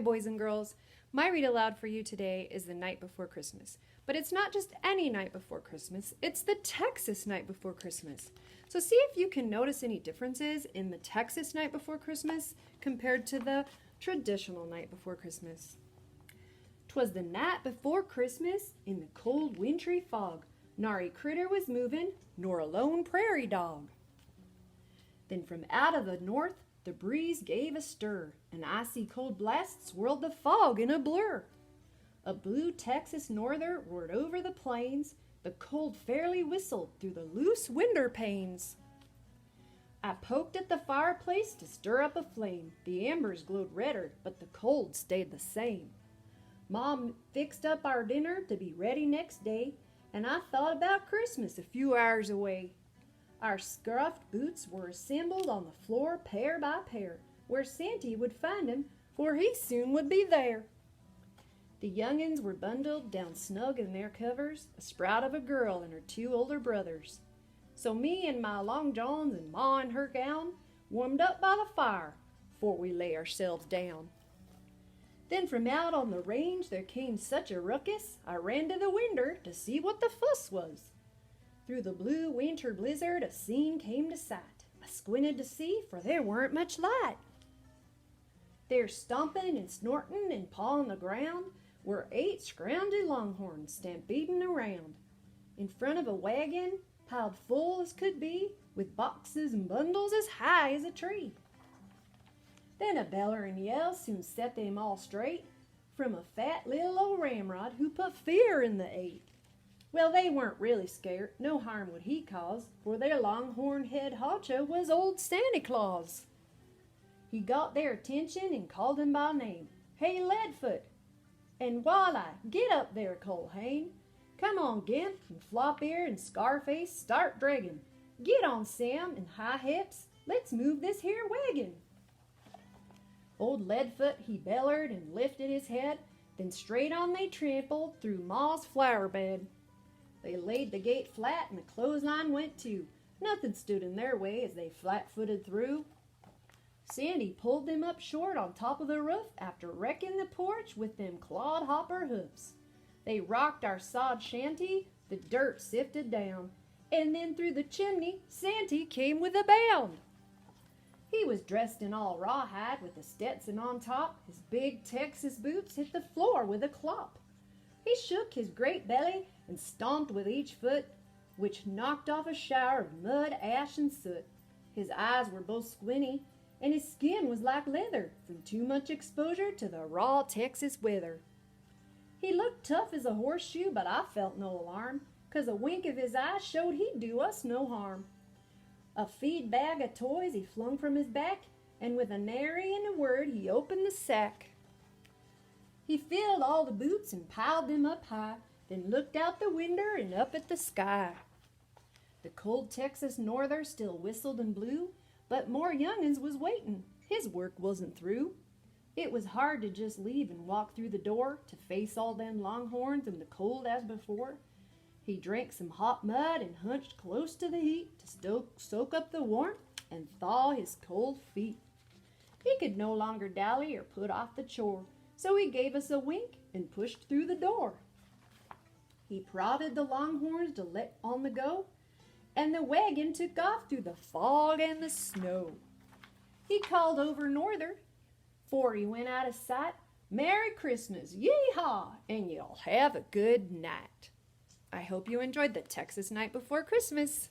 boys and girls. My read aloud for you today is The Night Before Christmas. But it's not just any night before Christmas, it's the Texas night before Christmas. So see if you can notice any differences in the Texas night before Christmas compared to the traditional night before Christmas. 'Twas the night before Christmas in the cold wintry fog. Nary critter was moving, nor a lone prairie dog. Then from out of the north the breeze gave a stir, and icy cold blasts swirled the fog in a blur. A blue Texas norther roared over the plains, the cold fairly whistled through the loose window panes. I poked at the fireplace to stir up a flame. The embers glowed redder, but the cold stayed the same. Mom fixed up our dinner to be ready next day, and I thought about Christmas a few hours away. Our scuffed boots were assembled on the floor pair by pair, where Santy would find 'em, for he soon would be there. The young'uns were bundled down snug in their covers, a sprout of a girl and her two older brothers. So me and my long johns and Ma in her gown warmed up by the fire 'fore we lay ourselves down. Then from out on the range there came such a ruckus, I ran to the winder to see what the fuss was. Through the blue winter blizzard a scene came to sight. I squinted to see, for there weren't much light. There stomping and snorting and pawing the ground were 8 scroungy longhorns stampeding around. In front of a wagon, piled full as could be, with boxes and bundles as high as a tree. Then a bellerin' yell soon set them all straight, from a fat little old ramrod who put fear in the 8. Well, they weren't really scared, no harm would he cause, for their longhorn head honcho was old Santa Claus. He got their attention and called them by name. "Hey, Leadfoot!" And voila, get up there, Colhane. Come on, Gimp, and Flop-Ear and Scarface, start dragging. Get on, Sam and High Hips, let's move this here wagon. Old Leadfoot, he bellered and lifted his head, then straight on they trampled through Ma's flower bed. They laid the gate flat and the clothesline went too. Nothing stood in their way as they flat-footed through. Sandy pulled them up short on top of the roof after wrecking the porch with them clodhopper hoofs. They rocked our sod shanty, the dirt sifted down, and then through the chimney Santy came with a bound. He was dressed in all rawhide with a Stetson on top. His big Texas boots hit the floor with a clop. He shook his great belly and stomped with each foot, which knocked off a shower of mud, ash, and soot. His eyes were both squinty, and his skin was like leather from too much exposure to the raw Texas weather. He looked tough as a horseshoe, but I felt no alarm, 'cause a wink of his eye showed he'd do us no harm. A feed bag of toys he flung from his back, and with a nary and a word he opened the sack. He filled all the boots and piled them up high, then looked out the winder and up at the sky. The cold Texas norther still whistled and blew, but more young'uns was waitin', his work wasn't through. It was hard to just leave and walk through the door to face all them longhorns in the cold as before. He drank some hot mud and hunched close to the heat to soak up the warmth and thaw his cold feet. He could no longer dally or put off the chore, so he gave us a wink and pushed through the door. He prodded the longhorns to let on the go, and the wagon took off through the fog and the snow. He called over norther, 'fore he went out of sight, "Merry Christmas, yee-haw, and you'll have a good night." I hope you enjoyed the Texas night before Christmas.